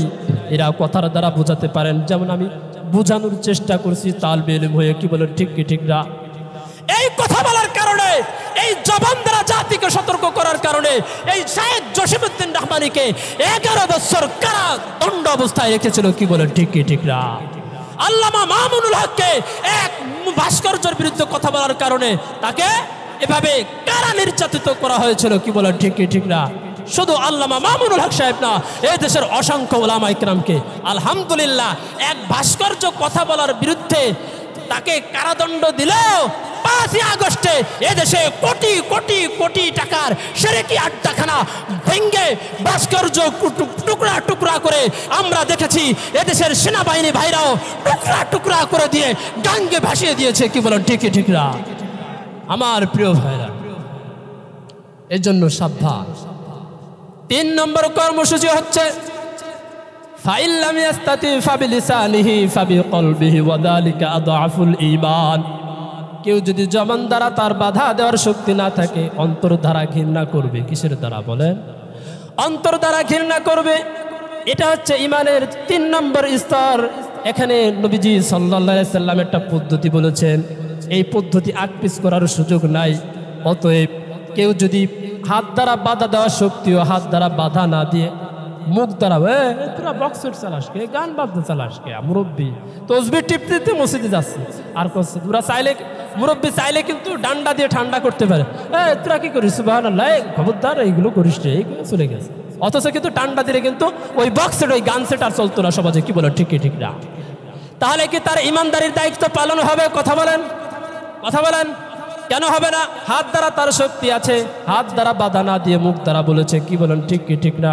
এরা কথার দ্বারা বোঝাতে পারেন। যেমন আমি বোঝানোর চেষ্টা করছি তালবে ইলম হয়ে। কি বলেন ঠিক কি ঠিক না? এই কথা বলার কারণে, এই জবান দ্বারা জাতিকে সতর্ক করার কারণে এই শাহেদ জসিমউদ্দিন রহমানীকে 11 বছর কারা দণ্ড অবস্থায় রেখেছিল। কি বলেন ঠিক কি ঠিক না? আল্লামা মামুনুল হককে এক ভাস্কর্যের বিরুদ্ধে কথা বলার কারণে তাকে এভাবে কারা নির্যাতিত করা হয়েছিল। কি বলেন ঠিক কি ঠিক না? শুধু আল্লামা মামুনুল হক সাহেব না, এই দেশের অসংখ্য উলামায়ে কেরামকে আলহামদুলিল্লাহ এক ভাস্কর্য কথা বলার বিরুদ্ধে তাকে কারাদণ্ড দিলেও 5ই আগস্টে এদেশে কোটি কোটি কোটি টাকার শিরকি আড্ডাখানা ভেঙ্গে ভাস্কর্য টুকরা টুকরা করে আমরা দেখেছি। এদেশের সেনাবাহিনী ভাইরাও টুকরা টুকরা করে দিয়ে গাঙ্গে ভাসিয়ে দিয়েছে। কি বলেন ঠিক ঠিক না? আমার প্রিয় ভাইরা, এর জন্য সাবধান। 3 নম্বর কর্মসূচি হচ্ছে ফাইল লাম ইয়াস্তাতি ফাবিলিসানিহি ফাবিকলবিহি ওয়া যালিকা আযআফুল ঈমান। কেউ যদি জবান দ্বারা তার বাধা দেওয়ার শক্তি না থাকে, অন্তর দ্বারা ঘৃণা করবে। কিসের দ্বারা বলেন? অন্তর দ্বারা ঘৃণা করবে। এটা হচ্ছে ইমানের 3 নম্বর স্তর। এখানে নবীজি সাল্লাল্লাহু আলাইহি সাল্লাম একটা পদ্ধতি বলেছেন, এই পদ্ধতি আকপিস করার সুযোগ নাই। অতএব কেউ যদি হাত দ্বারা বাধা দেওয়ার শক্তিও হাত দ্বারা বাধা না দিয়ে মুখ দ্বারা, তোরা বক্সের চালাস কে, গান বাজতে চালাস কে, মুরব্বী তসবিহ টিপতে মসজিদে যাচ্ছে আর করছে, তোরা চাইলে মুরব্বী চাইলে কিন্তু ডান্ডা দিয়ে ঠান্ডা করতে পারে, তোরা কি করিস সুবহানাল্লাহ, খবরদার এইগুলো করিস রে, এইগুলো চলে গেছে। অথচ কিন্তু ডান্ডা দিলে কিন্তু ওই বক্সের ওই গান সেট আর চলতো না সমাজে। কি বলো ঠিক ঠিক না? তাহলে কি তার ইমানদারির দায়িত্ব পালন হবে? কথা বলেন, কথা বলেন। কেন হবে না? হাত দ্বারা তার শক্তি আছে, হাত দ্বারা বাধা না দিয়ে মুখ দ্বারা বলেছে। কি বলেন ঠিক কি ঠিক না?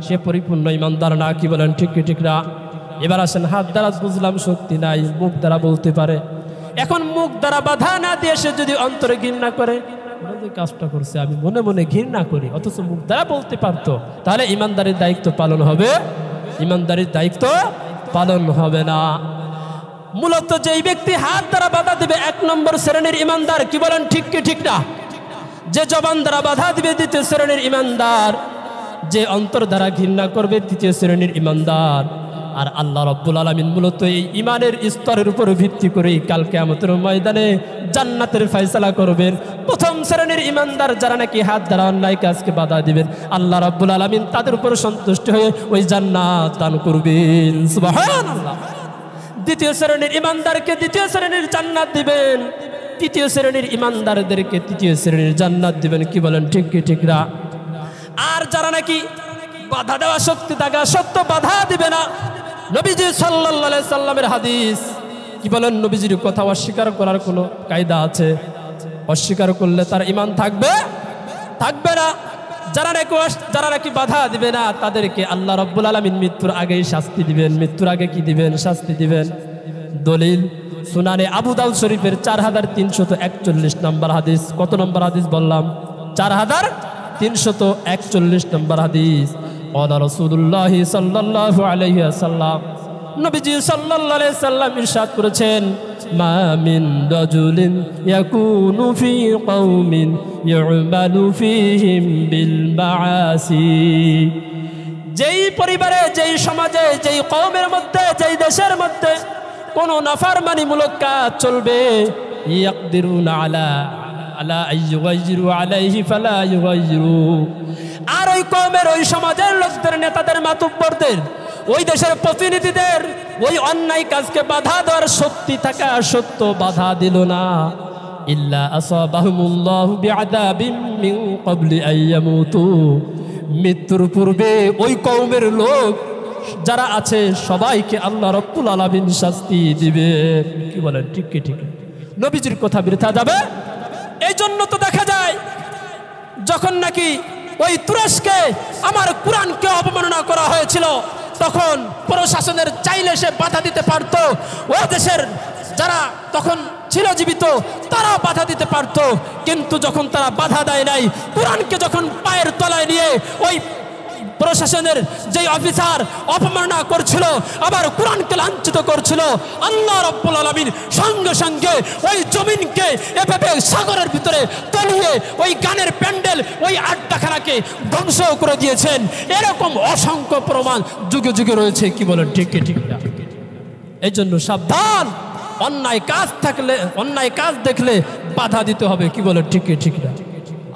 সে পরিপূর্ণ ইমানদার না। কি বলেন ঠিক কি ঠিক না? এবার আসেন, হাত দ্বারা বুঝলাম শক্তি নাই, মুখ দ্বারা বলতে পারে। এখন মুখ দ্বারা বাধা না দিয়ে সে যদি অন্তরে ঘৃণা করে, যে কাজটা করছে আমি মনে মনে ঘৃণা করি, অথচ মুখ দ্বারা বলতে পারতো, তাহলে ইমানদারির দায়িত্ব পালন হবে? ইমানদারির দায়িত্ব পালন হবে না। মূলত যেই ব্যক্তি হাত দ্বারা বাধা দিবে 1 নম্বর শ্রেণীর ইমানদার। কি বলেন ঠিক কি ঠিক না? যে জবান দ্বারা বাধা দিবে 2য় শ্রেণীর ইমানদার। যে অন্তর দ্বারা ঘৃণা করবে তৃতীয় শ্রেণীর ঈমানদার। আর আল্লাহ রাব্বুল আলামিন মূলত এই ঈমানের স্তরের উপর ভিত্তি করে কাল কিয়ামতের ময়দানে জান্নাতের ফয়সালা করবেন। প্রথম শ্রেণীর ঈমানদার যারা নাকি হাত দ্বারা অন্যায় কাজকে বাধা দিবেন, আল্লাহ রাব্বুল আলামিন তাদের উপর সন্তুষ্ট হয়ে ওই জান্নাত দান করবেন। সুবহানাল্লাহ। দ্বিতীয় শ্রেণীর ঈমানদারকে দ্বিতীয় শ্রেণীর জান্নাত দিবেন, তৃতীয় শ্রেণীর ঈমানদারদেরকে তৃতীয় শ্রেণীর জান্নাত দিবেন। কি বলেন ঠিক কি ঠিক না? আর যারা নাকি বাধা দেওয়া শক্তি থাকা সত্য বাধা দিবে না, নবীজি সাল্লাল্লাহু আলাইহি সাল্লামের হাদিস কি বলেন, নবীজির কথা অস্বীকার করার কোনো কায়দা আছে? অস্বীকার করলে তার ঈমান থাকবে থাকবে না। যারা নাকি বাধা দিবে না তাদেরকে আল্লাহ রাব্বুল আলামিন মৃত্যুর আগেই শাস্তি দিবেন। মৃত্যুর আগে কি দিবেন? শাস্তি দিবেন। দলিল সুনানে আবু দাউদ শরীফের 4341 নম্বর হাদিস। কত নম্বর হাদিস বললাম? 4341 নম্বর হাদিস। قال رسول الله صلى الله عليه وسلم, নবীজি সাল্লাল্লাহু আলাইহি সাল্লাম ইরশাদ করেছেন, মা মিন রাজুলিন ইয়াকুনু ফি কওমিন ইউমালু ফীহিম বিল মাআসি, যেই পরিবারে, যেই সমাজে, যেই কওমের মধ্যে, যেই দেশের মধ্যে কোন নাফরমানিমূলক কাজ চলবে, ইয়াকদিরুনা আলা আইয়ুগাইরু আলাইহি ফালা ইউগাইরু, আর ওই কওমের, ওই সমাজের লোকদের, নেতাদের, মাতুব্বরদের, ওই দেশের প্রতিনিধিদের ওই অন্যায় কাজকে বাধা দেওয়ার শক্তি থাকা সত্ত্বেও বাধা দিল না, ইল্লা আসাবাহুমুল্লাহু বিআযাবিম মিন ক্বাবলি আইয়ামুতু, মৃত্যুর পূর্বে ওই কওমের লোক যারা আছে সবাইকে আল্লাহ রাব্বুল আলামিন শাস্তি দিবে। কি বলেন ঠিক কি ঠিক? নবীজির কথা বৃথা যাবে? এই জন্য তো দেখা যায় যখন নাকি ওই তুরস্কে আমার কুরআনকে অবমাননা করা হয়েছিল, তখন প্রশাসনের চাইলে সে বাধা দিতে পারত। ও দেশের যারা তখন ছিল জীবিত তারা বাধা দিতে পারত, কিন্তু যখন তারা বাধা দেয় নাই, কুরআনকে যখন পায়ের তলায় নিয়ে ওই প্রশাসনের যে অফিসার অপমাননা করছিল, আবার কুরআনকে লাঞ্ছিত করছিল, আল্লাহ রাব্বুল আলামিন সঙ্গে সঙ্গে ওই জমিনকে এভাবে সাগরের ভিতরে তলিয়ে ওই গানের প্যান্ডেল, ওই আড্ডাখানাকে ধ্বংস করে দিয়েছেন। এরকম অসংখ্য প্রমাণ যুগে যুগে রয়েছে। কি বলেন ঠিক কি ঠিক না? এই জন্য সাবধান, অন্যায় কাজ থাকলে, অন্যায় কাজ দেখলে বাধা দিতে হবে। কি বলেন ঠিক কি ঠিক না?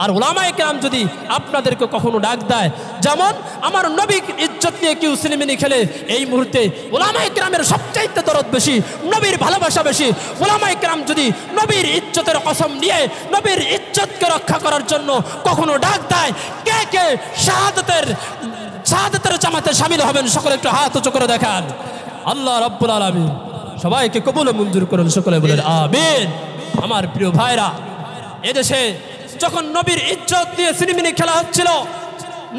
আর উলামায়ে কেরাম যদি আপনাদেরকে কখনো ডাক দেয়, যেমন আমার নবীর ইজ্জত নিয়ে কেউ সিনেমিনি খেলে, এই মুহূর্তে উলামায়ে কেরামের সবচাইতে দরদ বেশি, নবীর ভালোবাসা বেশি। উলামায়ে কেরাম যদি নবীর ইজ্জতের কসম নিয়ে নবীর ইজ্জতকে রক্ষা করার জন্য কখনো ডাক দেয়, কে কে শাহাদাতের জামাতে শামিল হবেন? সকলে একটু হাত উঁচু করে দেখান। আল্লাহ রাব্বুল আলামিন সবাইকে কবুল ও মঞ্জুর করুন। সকলে বলেন আমিন। আমার প্রিয় ভাইরা, এদেশে যখন নবীর ইজ্জত নিয়ে সিনেমিনি খেলা হচ্ছিল,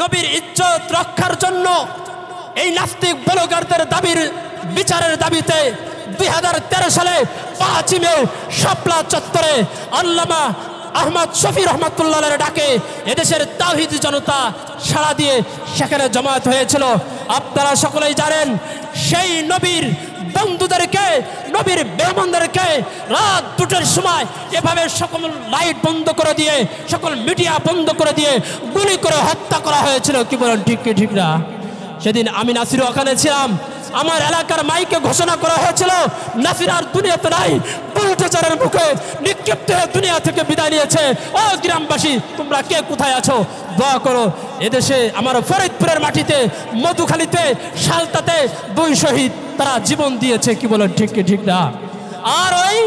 নবীর ইজ্জত রক্ষার জন্য এই নাস্তিক ব্লগারদের দাবির বিচারের দাবিতে 2013 সালে 5 মে শাপলা চত্বরে আল্লামা আহমদ শফি রহমাতুল্লাহের ডাকে এদেশের তাওহীদি জনতা সাড়া দিয়ে সেখানে জমায়েত হয়েছিল। আপনারা সকলেই জানেন, সেই নবীর বন্ধুদেরকে, নবীর বেঈমানদেরকে রাত 2টার সময় এভাবে সকল লাইট বন্ধ করে দিয়ে, সকল মিডিয়া বন্ধ করে দিয়ে গুলি করে হত্যা করা হয়েছিল। কি বলেন ঠিক কি ঠিক না? সেদিন আমি নাসির ওখানে ছিলাম। আমার এলাকার মাইকে ঘোষণা করা হয়েছিল, নাসির আর দুনিয়াতে নাই, বুলডোজারের মুখে নিক্ষিপ্ত হয়ে দুনিয়া থেকে বিদায় নিয়েছে। ও গ্রামবাসী, তোমরা কে কোথায় আছো? দোয়া করো। এদেশে আমার ফরিদপুরের মাটিতে, মধুখালীতে, শালতাতে 2 শহীদ তারা জীবন দিয়েছে। কি বলেন ঠিক কি ঠিক না? আর ওই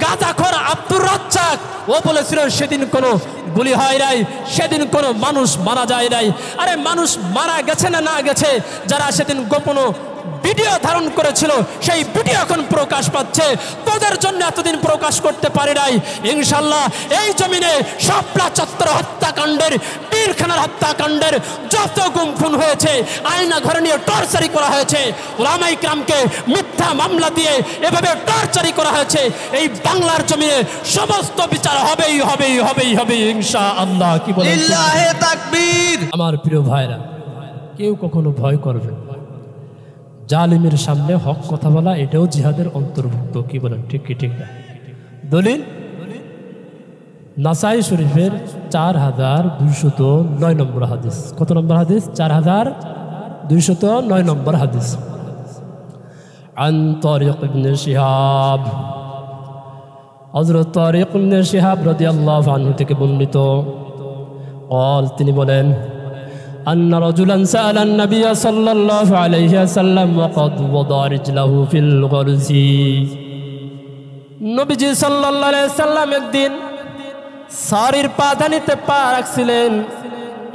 গাঁজাখোর আব্দুর রাজ্জাক ও বলেছিল সেদিন কোনো গুলি হয় নাই, সেদিন কোনো মানুষ মারা যায় নাই। আরে মানুষ মারা গেছে না না গেছে, যারা সেদিন গোপন ভিডিও ধারণ করেছিল সেই ভিডিও এখন প্রকাশ পাচ্ছে। তোদের জন্য এতদিন প্রকাশ করতে পারি নাই। ইনশাল্লাহ এই জমিনে শাপলা চত্বর হত্যাকাণ্ডের, পীরখানার হত্যাকাণ্ডের যত গুম খুন হয়েছে, আয়না ঘরে নিয়ে টর্চারি করা হয়েছে, উলামায়ে কেরামকে মিথ্যা মামলা দিয়ে এভাবে টর্চারি করা হয়েছে, এই বাংলার জমিনে সমস্ত বিচার হবেই হবেই হবেই হবে ইনশাআল্লাহ। কি বলেন? লিল্লাহি তাকবীর। আমার প্রিয় ভাইরা, কেউ কখনো ভয় করবে না। জালিমের সামনে হক কথা বলা এটাও জিহাদের অন্তর্ভুক্ত। কি বলেন ঠিক কি ঠিক না? দলিল নাসাই শরীফের 4209 নম্বর হাদিস। কত নম্বর হাদিস? 4209 নম্বর হাদিস। عن طارق بن شهاب হযরত তারিক ইবনে শিহাব রাদিয়াল্লাহু আনহু থেকে বর্ণিত قال তিনি বলেন أن رجلا سأل النبي صلى الله عليه وسلم وقد وضع رجله في الغرز নবীজি সাল্লাল্লাহু আলাইহি ওয়াসাল্লাম একদিন সারির পাদানিতে পা রাখছিলেন।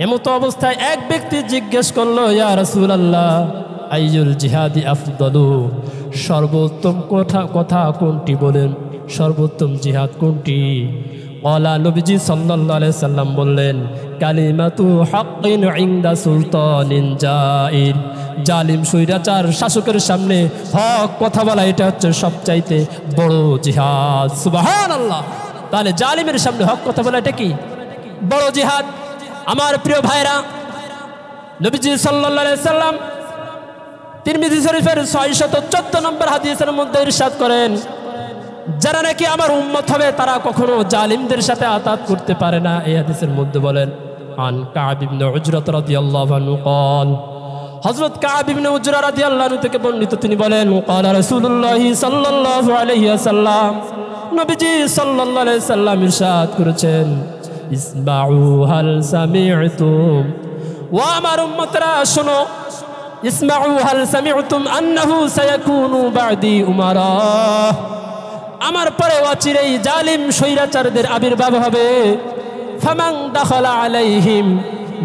এমতো অবস্থায় এক ব্যক্তি জিজ্ঞেস করলো, ইয়া রাসূলুল্লাহ আইয়ুল জিহাদি আফদালু, সর্বোত্তম কথা কোনটি বলেন, সর্বোত্তম জিহাদ কোনটি? ওয়ালা নবীজি সাল্লাল্লাহু আলাইহি সাল্লাম বললেন, কালিমাতু হাক্কিন ইনদা সুলতানিন জাইর, জালিম স্বৈরাচার শাসকের সামনে হক কথা বলা, এটা হচ্ছে সবচাইতে বড় জিহাদ। সুবহানাল্লাহ। তাহলে জালিমের সামনে হক কথা বলা এটা কি? বড় জিহাদ। আমার প্রিয় ভাইরা, নবীজি সাল্লাল্লাহু আলাইহি সাল্লাম তিরমিজি শরীফের 614 নম্বর হাদিসের মধ্যে ইরশাদ করেন, যারা নাকি আমার উম্মত হবে তারা কখনো জালিমদের সাথে আতাত করতে পারে না। এই হাদিসের মধ্যে বলেন আন কাব ইবনে উজরা রাদিয়াল্লাহু আনহু قال, হযরত কাব ইবনে উজরা রাদিয়াল্লাহু আনহু থেকে বর্ণিত, তিনি বলেন قال রাসূলুল্লাহ সাল্লাল্লাহু আলাইহি ওয়াসাল্লাম, নবীজি সাল্লাল্লাহু আলাইহি ওয়াসাল্লাম ইরশাদ করেছেন, ইসমাউ হাল সামি'তুম, ওয়া আমার উম্মতরা শোনো, ইসমাউ হাল সামি'তুম আন্নাহু সায়াকুনু বা'দি উমারা, আমার পরে অচিরেই জালিম স্বৈরাচারদের আবির্ভাব হবে। ফামান দাখালা আলাইহিম,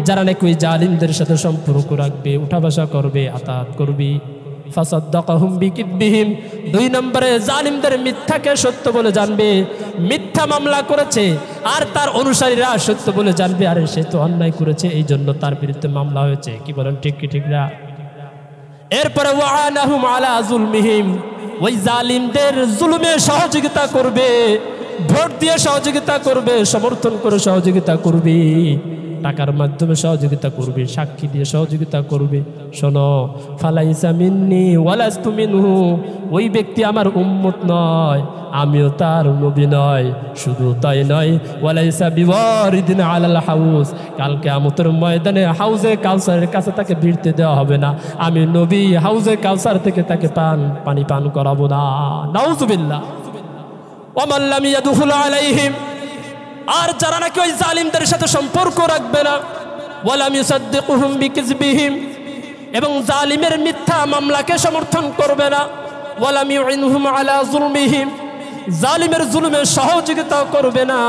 যারা নাকি ওই জালিমদের সাথে সম্পর্ক রাখবে, উঠা বসা করবে, আতাত করবে, ফাসাদ্দাকাহুম বিকিবহিম, 2 নম্বরে জালিমদের মিথ্যাকে সত্য বলে জানবে, মিথ্যা মামলা করেছে আর তার অনুসারীরা সত্য বলে জানবে, আরে সে তো অন্যায় করেছে, এই জন্য তার বিরুদ্ধে মামলা হয়েছে। কি বলেন, ঠিক কি ঠিক না? এরপরে ওয়ানাহুম আলা যুলমিহিম, ওই জালিমদের জুলুমে সহযোগিতা করবে, ভোট দিয়ে সহযোগিতা করবে, সমর্থন করে সহযোগিতা করবে, টাকার মাধ্যমে সহযোগিতা করবে, সাক্ষী দিয়ে সহযোগিতা করবে। শোনো, ফালাইসা মিন্নি ওয়ালাস্তু মিনহু, ওই ব্যক্তি আমার উম্মত নয়, আমিও তার নবী নয়। শুধু তাই নয়, ওয়ালাইসা বিওয়ারিদিন আলাল হাউস, কাল কিয়ামতের ময়দানে হাউজে কাউসারের কাছে তাকে ভিড়তে দেওয়া হবে না। আমি নবী হাউজে কাউসার থেকে তাকে পানি পান করাবো না। নাউজুবিল্লাহ। ওয়া মান লাম ইয়াদখুল আলাইহিম, আর যারা নাকি ওই জালিমদের সাথে সম্পর্ক রাখবে না, ওয়ালাম ইউসাদ্দিকুহুম বিকিযবিহিম, এবং জালিমের মিথ্যা মামলাকে সমর্থন করবে না, ওয়ালাম ইউইনহুম আলা যুলমিহিম, জালিমের জুলুমে সহযোগিতা করবে না,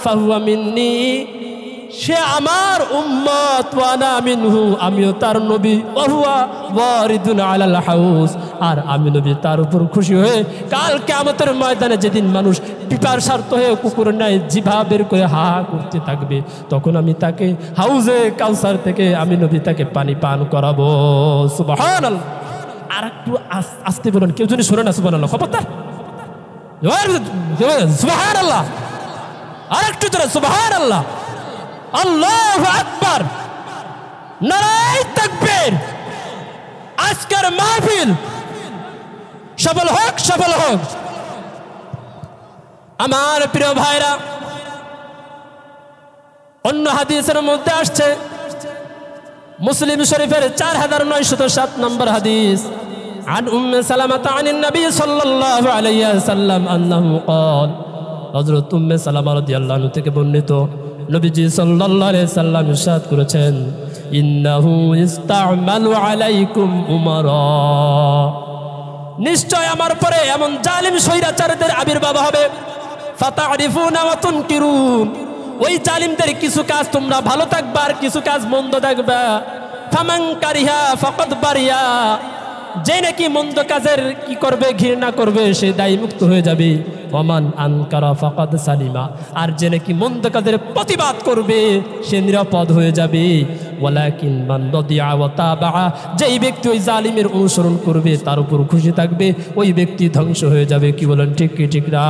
ফাহুয়া মিন্নি, সে আমার উম্মত, ওয়া আনা মিনহু, আমিও তার নবী, ওয়া হুয়া ওয়ারিদুন আলাল হাউস, আর আমি নবী তার উপর খুশি হয়ে কাল কিয়ামতের ময়দানে যেদিন মানুষ পিপাসার্ত হয়ে কুকুরের ন্যায় জিভা বের করে হা করতে থাকবে, তখন আমি তাকে হাউজে কাউসার থেকে আমি নবী তাকে পানি পান করাবো। সুবহানাল্লাহ। আর একটু আস্তে বলুন, কেউ যদি শোনে না সুবহানাল্লাহ, খবরদার, সুবহানাল্লাহ, আর একটু জোরে সুবহানাল্লাহ, আল্লাহু আকবার, নারায়ে তাকবীর। আজকের মাহফিল সফল হোক, সফল হোক। আমার প্রিয় ভাইরা, অন্য হাদিসের মধ্যে আসছে, মুসলিম শরীফের 4907 নম্বর হাদিস, عن أم سلمة عن النبي صلى الله عليه وسلم أنه قال, হযরত উম্মে সালামা রাদিয়াল্লাহু আনহা থেকে বর্ণিত, নবীজি সাল্লাল্লাহু আলাইহি সাল্লাম ইরশাদ করেছেন, ইন্নাহু ইস্তা'মালু আলাইকুম উমারা, নিশ্চয় আমার পরে এমন জালিম স্বৈরাচারীদের আবির্ভাব হবে, ফাতারিফুনা ওয়া তুনকিরুন, ওই জালিমদের কিছু কাজ তোমরা ভালো থাকবা আর কিছু কাজ মন্দ থাকবা। ফামান কারিহা ফাকাদ বারিয়া, যে নাকি মন্দ কাজের কি করবে, ঘৃণা করবে, সে দায়ী মুক্ত হয়ে যাবে। ওমান আনকারা ফাকাদ সালিমা, আর যে নাকি মন্দ কাজের প্রতিবাদ করবে সে নিরাপদ হয়ে যাবে। ওয়ালাকিন মান রাদিয়া ওয়া তাবা, যেই ব্যক্তি ওই জালিমের অনুসরণ করবে তার উপর খুশি থাকবে, ওই ব্যক্তি ধ্বংস হয়ে যাবে। কি বলেন, ঠিক কি ঠিক না?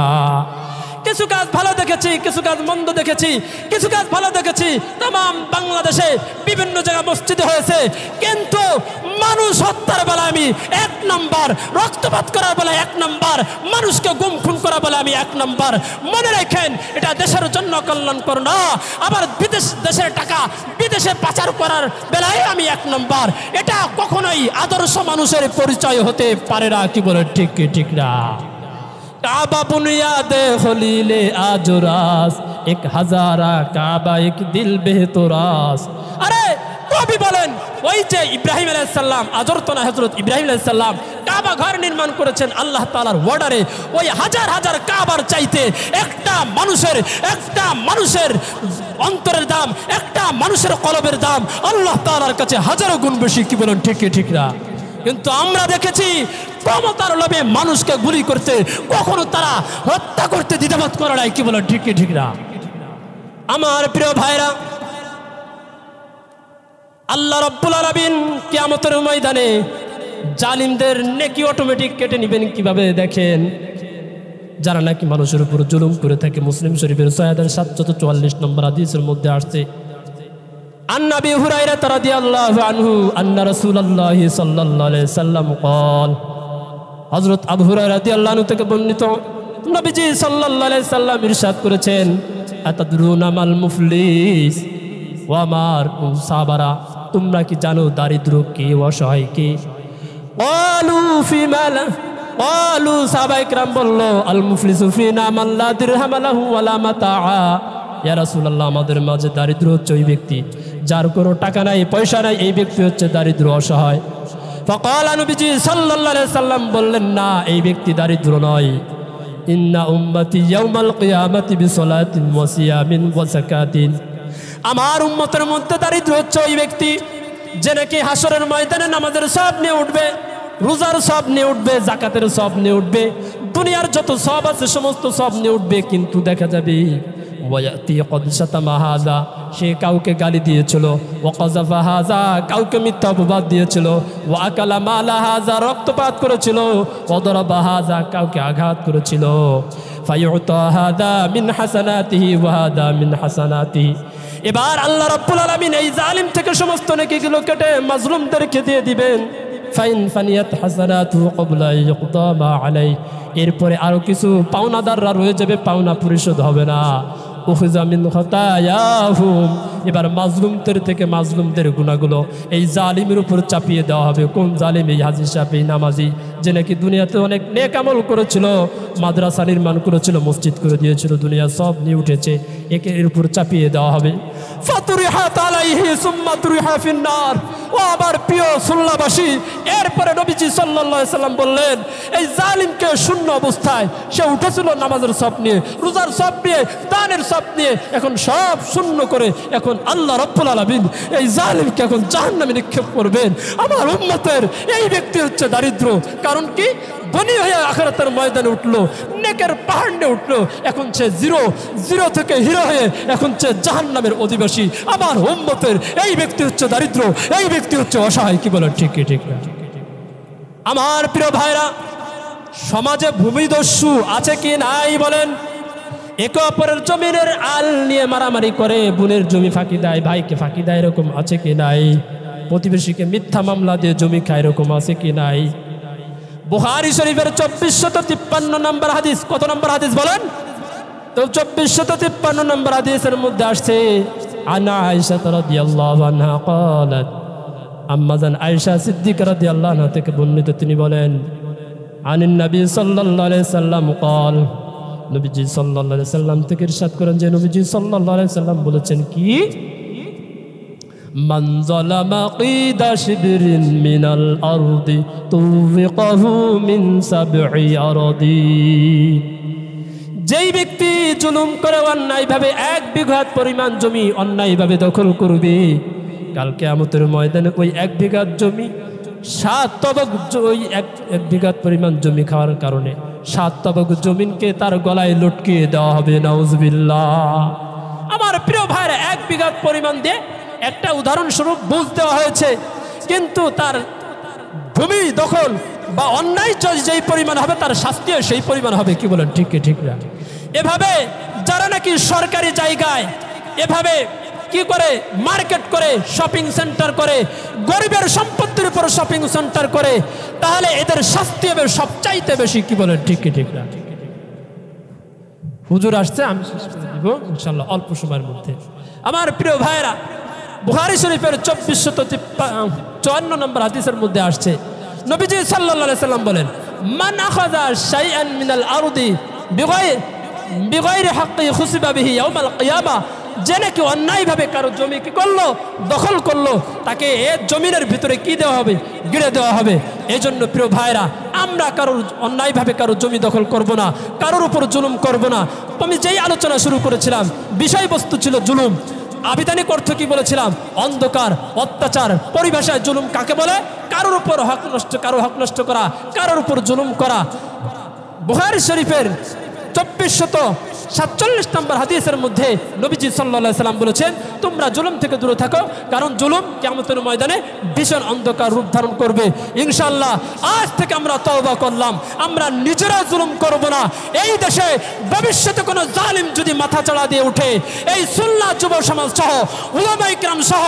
কিছু কাজ ভালো দেখেছি, কিছু কাজ মন্দ দেখেছি, কিছু কাজ ভালো দেখেছি। तमाम বাংলাদেশে বিভিন্ন জায়গায় মসজিদে হয়েছে, কিন্তু মানুষ হত্যার বেলা আমি 1 নাম্বার, রক্তপাত করার বেলা 1 নাম্বার, মানুষকে গুম খুন করার বেলা আমি 1 নাম্বার। মনে রাখেন, এটা দেশের জন্য কল্যাণকর না। আবার দেশের টাকা বিদেশে পাচার করার বেলায় আমি 1 নাম্বার। এটা কখনোই আদর্শ মানুষের পরিচয় হতে পারে না। কি বলে ঠিক কি ঠিক না? काबा बुनियादे खलीले आजुरास, 1000 काबा एक दिल बेहतरास। अरे कवि বলেন, ওই যে ইব্রাহিম আলাইহিস সালাম, আজরত না হযরত ইব্রাহিম আলাইহিস সালাম কাবা ঘর নির্মাণ করেছেন আল্লাহ তাআলার অর্ডারে। ওই হাজার হাজার কাবার চাইতে একটা মানুষের অন্তরের দাম, একটা মানুষের কলবের দাম আল্লাহ তাআলার কাছে হাজারো গুণ বেশি। কি বলেন ঠিক কি ঠিক না? কিন্তু আমরা দেখেছি ক্ষমতার লোভে মানুষকে গুলি করতে, কখনো তারা হত্যা করতে দ্বিধাবোধ করে নাই। কি বলেন ঠিক কি ঠিক না? আমার প্রিয় ভাইরা, আল্লাহ রাব্বুল আলামিন কিয়ামতের ময়দানে জালিমদের নেকি অটোমেটিক কেটে নেবেন কিভাবে দেখেন। যারা নাকি মানুষের উপর জুলুম করে থাকে, মুসলিম শরীফের 6744 নম্বর হাদিসের মধ্যে আসছে, عن أبي هريرة رضي الله عنه أن رسول الله صلى الله عليه وسلم قال, হযরত আবু হুরায়রা রাদিয়াল্লাহু আনহু থেকে বর্ণিত, নবীজি সাল্লাল্লাহু আলাইহি সাল্লাম ইরশাদ করেছেন, আতাদরুনা মাল মুফলিস, ও আমার সাহাবারা, তোমরা কি জানো দারিদ্র কে, অসহায় কে? ক্বালু ফিমাল, ক্বালু সাহাবায়ে কেরাম বলল, আল মুফলিসু ফিনা মান লা দিরহাম লাহু ওয়ালা মাতাআ। ইয়া রাসূলুল্লাহ, আমাদের মাঝে দারিদ্র হচ্ছে ওই ব্যক্তি যার কোনো টাকা নাই, পয়সা নাই, এই ব্যক্তি হচ্ছে দারিদ্র, অসহায়। ফাকালা, নবীজি সাল্লাল্লাহু আলাইহি সাল্লাম বললেন, না, এই ব্যক্তি দারিদ্র নয়। ইন্না উম্মতি ইয়াউমাল কিয়ামাতি বিসলাতিন ওয়া সিয়ামিন ওয়া যাকাতিন, আমার উম্মতের মধ্যে দারিদ্র হচ্ছে ওই ব্যক্তি যে নাকি হাসরের ময়দানে নামাজের সওয়াব নিয়ে উঠবে, রোজার সওয়াব নিয়ে উঠবে, যাকাতের সওয়াব নিয়ে উঠবে, দুনিয়ার যত সওয়াব আছে সমস্ত সওয়াব নিয়ে উঠবে। কিন্তু দেখা যাবে ওয়ায়াতি ক্বাদ শাতামা হাযা, সে কাউকে গালি দিয়েছিল, ওয়া কাযাফা হাযা, কাউকে মিথ্যা অপবাদ দিয়েছিল, ওয়া আকালা মালা হাযা, রক্তপাত করেছিল, ওয়া দারাবা হাযা, কাউকে আঘাত করেছিল। ফায়ুতা হাযা মিন হাসানাতিহি ওয়া হাযা মিন হাসানাতিহি। এবার আল্লাহ রাব্বুল আলামিন এই জালিম থেকে সমস্ত নেকিগুলো কেটে মাজলুমদেরকে দিয়ে দিবেন। ফাইন ফানিয়াত হাসানাতু ক্বাবলা ইয়াকদা মা আলাইহি, এরপরে আরো কিছু পাওনাদাররা রয়ে যাবে, পাওনা পরিশোধ হবে না। উখযা মিন খাতায়াহুম, এবার মাজলুমদের থেকে মাজলুমদের গুনাহগুলো এই জালিমের উপর চাপিয়ে দেওয়া হবে। কোন জালিম? এই হাজী সাহেব, এই নামাজি, যে নাকি দুনিয়াতে অনেক নেক আমল করেছিল, মাদ্রাসা নির্মাণ করেছিল, মসজিদ করে দিয়েছিল, দুনিয়া সব নিয়ে উঠেছে, একে এর উপর চাপিয়ে দেওয়া হবে। ফাতুরিহাত আলাইহি সুম্মা তুরিহা ফিন্নার। ও আমার প্রিয় সুল্লাবাসী, এরপরে নবীজি সাল্লাল্লাহু আলাইহি সাল্লাম বললেন, এই জালিমকে শূন্য অবস্থায় সে উঠেছিল নামাজের সওয়াব নিয়ে, রোজার সওয়াব নিয়ে, দানের সওয়াব নিয়ে, এখন সব শূন্য করে এখন আল্লাহ রাব্বুল আলামিন এই জালিমকে এখন জাহান্নামে নিক্ষেপ করবেন। আমার উম্মতের এই ব্যক্তি হচ্ছে দারিদ্র। কারণ কি? বনি হয়ে আখিরাতের ময়দানে উঠলো, নেকের পাহাড় নিয়ে উঠলো, এখন সে জিরো থেকে হিরো হয়ে এখন সে জাহান্নামের অধিবাসী। আমার উম্মতের এই ব্যক্তি হচ্ছে দারিদ্র, এই ব্যক্তি হচ্ছে অসহায়। কি বলেন ঠিক ঠিক না? আমার প্রিয় ভাইরা, সমাজে ভূমিদস্যু আছে কি নাই বলেন? একে অপরের জমিনের আল নিয়ে মারামারি করে, বোনের জমি ফাঁকি দেয়, ভাইকে ফাঁকি দেয়, এরকম আছে কি নাই? প্রতিবেশীকে মিথ্যা মামলা দিয়ে জমি খায়, এরকম আছে কি নাই? বুখারী শরীফের 2453 নম্বর হাদিস, কত নম্বর হাদিস বলেন তো? 2453 নম্বর হাদিসের মধ্যে আসছে, আনা আয়েশা রাদিয়াল্লাহু আনহা ক্বালাত, আম্মাজান আয়েশা সিদ্দিকা রাদিয়াল্লাহু আনহা থেকে বর্ণিত, তিনি বলেন, আনিন নবী সাল্লাল্লাহু আলাইহি সাল্লাম ক্বাল, নবীজি সাল্লাল্লাহু আলাইহি সাল্লাম থেকে ইরশাদ করেন যে নবীজি সাল্লাল্লাহু আলাইহি সাল্লাম বলেছেন কি, মান যালামা কিদা শিবরিন মিনাল আরদি তুযিকাহু মিন সাবঈ আরাদি। যেই ব্যক্তি জুলুম করে অন্যায়ভাবে 1 বিঘা পরিমাণ জমি অন্যায়ভাবে দখল করবে, কাল কিয়ামতের ময়দানে ওই 1 বিঘা জমি 7 তবক, ওই 1 বিঘা পরিমাণ জমি খাওয়ার কারণে 7 তবক জমিনকে তার গলায় লটকিয়ে দেওয়া হবে। নাউজুবিল্লাহ। আমার প্রিয় ভাইরা, 1 বিঘা পরিমাণ দিয়ে একটা উদাহরণস্বরূপ বুঝ দেওয়া হয়েছে, কিন্তু তার ভূমি দখল বা অন্যায় যেই পরিমাণ হবে তার শাস্তিও সেই পরিমাণ হবে। কি বলেন ঠিক ঠিক না? এভাবে যারা নাকি সরকারি জায়গায় এভাবে কি করে মার্কেট করে, শপিং সেন্টার করে, গরিবের সম্পত্তির উপর শপিং সেন্টার করে, তাহলে এদের শাস্তি হবে সবচাইতে বেশি। কি বলেন, ঠিক কি ঠিক না? হুজুর আসছে, আমি শেষ করে দিব ইনশাআল্লাহ অল্প সময়ের মধ্যে। আমার প্রিয় ভাইরা, বুখারী শরীফের 2454 নম্বর হাদিসের মধ্যে আসছে, নবীজি সাল্লাল্লাহু আলাইহি সাল্লাম বলেন, মান আখাযা শাইআন মিনাল আরদি বিগাইরি হাক্কি খুসিবা বিহি ইয়াউমাল কিয়ামা, যে নাকি অন্যায়ভাবে কারো জমি কি করলো, দখল করলো, তাকে এ জমিনের ভিতরে কি দেওয়া হবে, গিরে দেওয়া হবে। এই জন্য প্রিয় ভাইরা, আমরা কারোর অন্যায়ভাবে কারো জমি দখল করব না, কারোর উপর জুলুম করব না। আমি যেই আলোচনা শুরু করেছিলাম বিষয়বস্তু ছিল জুলুম, আবিধানিক অর্থ কি বলেছিলাম, অন্ধকার, অত্যাচার। পরিভাষায় জুলুম কাকে বলে? কারোর উপর হক নষ্ট, কারো হক নষ্ট করা, কারোর উপর জুলুম করা। বুখারী শরীফের 2447 নম্বর হাদিসের মধ্যে নবীজি সাল্লাল্লাহু আলাইহি সাল্লাম বলেছেন, তোমরা জুলুম থেকে দূরে থাকো, কারণ জুলুম কিয়ামতের ময়দানে ভীষণ অন্ধকার রূপ ধারণ করবে। ইনশাআল্লাহ আজ থেকে আমরা তওবা করলাম, আমরা নিজেরা জুলুম করব না। এই দেশে ভবিষ্যতে কোনো জালিম যদি মাথা চাড়া দিয়ে উঠে, এই সুন্নাহ যুব সমাজ সহ, উলামায়ে কিরাম সহ,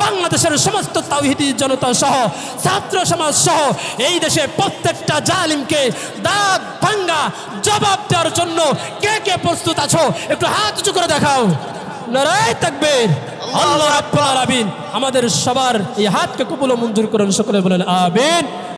বাংলাদেশের সমস্ত তাওহীদি জনতা সহ, ছাত্র সমাজ সহ, এই দেশে প্রত্যেকটা জালিমকে দাঁত ভাঙ্গা জবাব দেওয়ার জন্য কে কে প্রস্তুত আছো? একটু হাত উঁচু করে দেখাও। নারায়ে তাকবীর। আল্লাহ রাব্বুল আলামিন আমাদের সবার এই হাতকে কবুল ও মঞ্জুর করুন, সকলে বলেন আমিন।